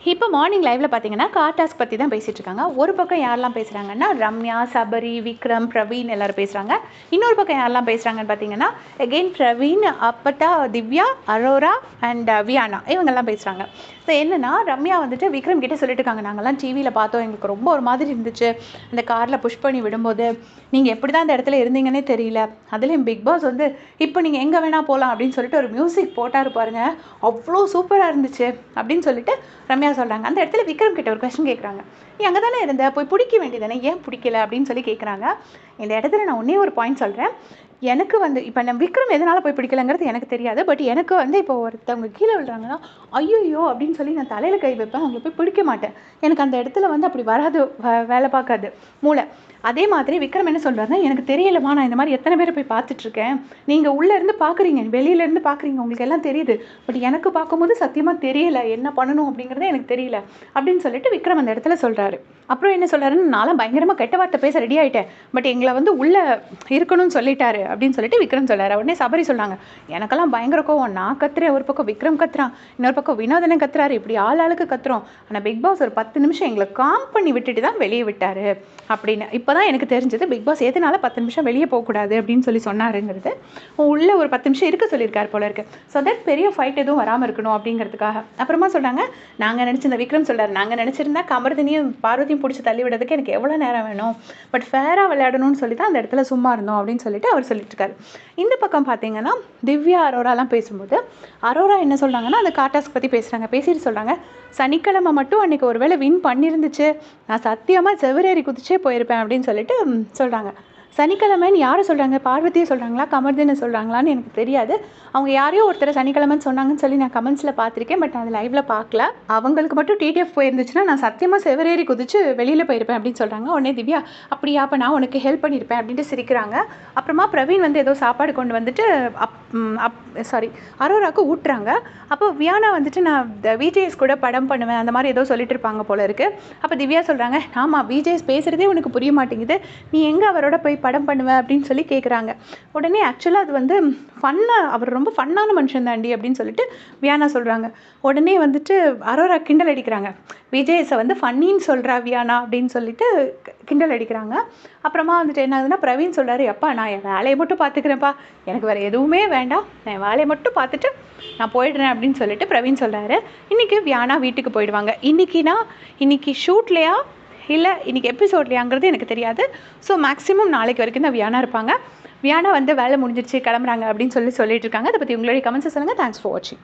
இப்போ மார்னிங் லைவ்ல பார்த்தீங்கன்னா, கார் டாஸ்க் பத்தி தான் பேசிட்டு இருக்காங்க. ஒரு பக்கம் யாரெல்லாம் பேசுறாங்கன்னா, ரம்யா, சபரி, விக்ரம், பிரவீன் எல்லாரும் பேசுறாங்க. இன்னொரு பக்கம் யாரெல்லாம் பேசுறாங்கன்னு பார்த்தீங்கன்னா, அகெயின் பிரவீன், அப்பட்டா, திவ்யா, அரோரா அண்ட் வியானா இவங்கெல்லாம் பேசுறாங்க. ஸோ என்னன்னா, ரம்யா வந்துட்டு விக்ரம் கிட்ட சொல்லிட்டு இருக்காங்க, நாங்கள்லாம் டிவியில் பார்த்தோம், எங்களுக்கு ரொம்ப ஒரு மாதிரி இருந்துச்சு. அந்த காரில் புஷ் பண்ணி விடும்போது, நீங்கள் எப்படி தான் அந்த இடத்துல இருந்தீங்கன்னே தெரியல. அதுலேயும் பிக் பாஸ் வந்து, இப்போ நீங்கள் எங்கே வேணால் போகலாம் அப்படின்னு சொல்லிட்டு ஒரு மியூசிக் போட்டார் பாருங்க, அவ்வளோ சூப்பராக இருந்துச்சு அப்படின்னு சொல்லிட்டு ரம்யா சொல்கிறாங்க. அந்த இடத்துல விக்ரம் கிட்ட ஒரு கொஸ்டின் கேட்குறாங்க, நீ அங்கே தானே இருந்த, போய் பிடிக்க வேண்டியதானே, ஏன் பிடிக்கல அப்படின்னு சொல்லி கேட்குறாங்க. இந்த இடத்துல நான் ஒன்றே ஒரு பாயிண்ட் சொல்கிறேன். எனக்கு வந்து இப்போ நம்ம விக்ரம் எதனால் போய் பிடிக்கலங்கிறது எனக்கு தெரியாது. பட் எனக்கு வந்து இப்போ ஒருத்தவங்க கீழே விழுறாங்கன்னா, ஐயோ அப்படின்னு சொல்லி நான் தலையில் கை வைப்பேன், அவங்களை போய் பிடிக்க மாட்டேன். எனக்கு அந்த இடத்துல வந்து அப்படி வராது, வேலை பார்க்காது மூளை. அதே மாதிரி விக்ரம் என்ன சொல்கிறாருன்னா, எனக்கு தெரியலமா, நான் இந்த மாதிரி எத்தனை பேரை போய் பார்த்துட்ருக்கேன், நீங்கள் உள்ளேருந்து பார்க்குறீங்க, வெளியிலேருந்து பார்க்குறீங்க, உங்களுக்கு எல்லாம் தெரியுது. பட் எனக்கு பார்க்கும்போது சத்தியமாக தெரியல, என்ன பண்ணணும் அப்படிங்கிறதே எனக்கு தெரியல அப்படின்னு சொல்லிட்டு விக்ரம் அந்த இடத்துல சொல்கிறாரு. அப்புறம் என்ன சொல்கிறாருன்னு, நான்லாம் பயங்கரமாக கெட்ட வார்த்தை பேச ரெடி ஆகிட்டேன், பட் எங்களை வந்து உள்ளே இருக்கணும்னு சொல்லிட்டாரு அப்படின்னு சொல்லிட்டு விக்ரம் சொல்கிறாரு. உடனே சபரி சொன்னாங்க, எனக்கெல்லாம் பயங்கர கோவம், நான் கத்துறேன், ஒரு பக்கம் விக்ரம் கத்துறான், இன்னொரு பக்கம் வினோதனை கத்துறாரு, இப்படி ஆளுக்கு கத்துறோம். ஆனால் பிக் பாஸ் ஒரு 10 நிமிஷம் எங்களை காம் பண்ணி விட்டுட்டு தான் வெளியே விட்டாரு அப்படின்னு. இப்போ தான் எனக்கு தெரிஞ்சது பிக் பாஸ் எதனால 10 நிமிஷம் வெளியே போகக்கூடாது அப்படின்னு சொல்லி சொன்னாருங்கிறது. உள்ளே ஒரு 10 நிமிஷம் இருக்க சொல்லியிருக்காரு போல இருக்கு. ஸோ தட் பெரிய ஃபைட் எதுவும் வராமல் இருக்கணும் அப்படிங்கிறதுக்காக. அப்புறமா சொன்னாங்க, நாங்கள் நினச்சி, இந்த விக்ரம் சொல்கிறார், நாங்கள் நினச்சிருந்தா கமர்தினியும் பார்வதியும் பிடிச்சி தள்ளி விடுறதுக்கு எனக்கு எவ்வளோ நேரம் வேணும், பட் ஃபேராக விளையாடணும்னு சொல்லி தான் அந்த இடத்துல சும்மா இருந்தோம் அப்படின்னு சொல்லிட்டு அவர் சொல்லிட்டு இருக்காரு. இந்த பக்கம் பார்த்தீங்கன்னா, திவ்யா அரோராலாம் பேசும்போது அரோரா என்ன சொல்கிறாங்கன்னா, அந்த காட்டாஸ்க் பற்றி பேசுகிறாங்க. பேசிட்டு சொல்கிறாங்க, சனிக்கிழமை மட்டும் அன்றைக்கி ஒரு வேளை வின் பண்ணியிருந்துச்சு, நான் சத்தியமாக செவரேறி குதிச்சே போயிருப்பேன் அப்படின்னு சொல்லிட்டு சொல்கிறாங்க. சனிக்கிழமைன்னு யாரை சொல்கிறாங்க, பார்வதியை சொல்கிறாங்களா, கமர்தின்னு சொல்கிறாங்களான்னு எனக்கு தெரியாது. அவங்க யாரையோ ஒருத்தர் சனிக்கிழமைன்னு சொன்னாங்கன்னு சொல்லி நான் கமெண்ட்ஸில் பார்த்துருக்கேன், பட் அது லைவில் பார்க்கல. அவங்களுக்கு மட்டும் டிடிஎஃப் போயிருந்துச்சுன்னா நான் சத்தியமாக செவரேறி குதிச்சு வெளியில் போயிருப்பேன் அப்படின்னு சொல்கிறாங்க. உடனே திவ்யா, அப்படியா, அப்போ நான் உனக்கு ஹெல்ப் பண்ணியிருப்பேன் அப்படின்ட்டு சிரிக்கிறாங்க. அப்புறமா பிரவீன் வந்து ஏதோ சாப்பாடு கொண்டு வந்துட்டு அரோராவுக்கு ஊட்டுறாங்க. அப்போ வியானா வந்துட்டு, நான் விஜேஎஸ் கூட படம் பண்ணுவேன் அந்த மாதிரி ஏதோ சொல்லிட்டு இருப்பாங்க போல இருக்குது. அப்போ திவ்யா சொல்கிறாங்க, ஆமாம், விஜேஎஸ் பேசுகிறதே உனக்கு புரிய மாட்டேங்குது, நீ எங்கே அவரோட போய் படம் பண்ணுவேன் அப்படின்னு சொல்லி கேட்குறாங்க. உடனே ஆக்சுவலாக அது வந்து ஃபன்னாக, அவர் ரொம்ப ஃபன்னான மனுஷன் தாண்டி அப்படின்னு சொல்லிட்டு வியானா சொல்கிறாங்க. உடனே வந்துட்டு அரோரா கிண்டல் அடிக்கிறாங்க, விஜேஎஸை வந்து ஃபன்னின்னு சொல்கிறா வியானா அப்படின்னு சொல்லிட்டு கிண்டல் அடிக்கிறாங்க. அப்புறமா வந்துட்டு என்ன ஆகுதுன்னா, பிரவீன் சொல்கிறாரு, எப்பா நான் என் வேலையை மட்டும் பார்த்துக்கிறேன்ப்பா, எனக்கு வேறு எதுவுமே வேண்டாம், நான் என் வேலையை மட்டும் பார்த்துட்டு நான் போயிடுறேன் அப்படின்னு சொல்லிட்டு பிரவீன் சொல்கிறாரு. இன்றைக்கி வியானா வீட்டுக்கு போயிடுவாங்க. இன்றைக்கி ஷூட்லையா இல்லை இன்றைக்கி எபிசோட்லையாங்கிறது எனக்கு தெரியாது. ஸோ மேக்ஸிமம் நாளைக்கு வரைக்கும் தான் வியானா இருப்பாங்க. வியானா வந்து வேலை முடிஞ்சிருச்சு, கிளம்புறாங்க அப்படின்னு சொல்லிட்டு இருக்காங்க. அதை பற்றி உங்களுடைய கமெண்ட்ஸை சொல்லுங்கள். தேங்க்ஸ் ஃபார் வாட்சிங்.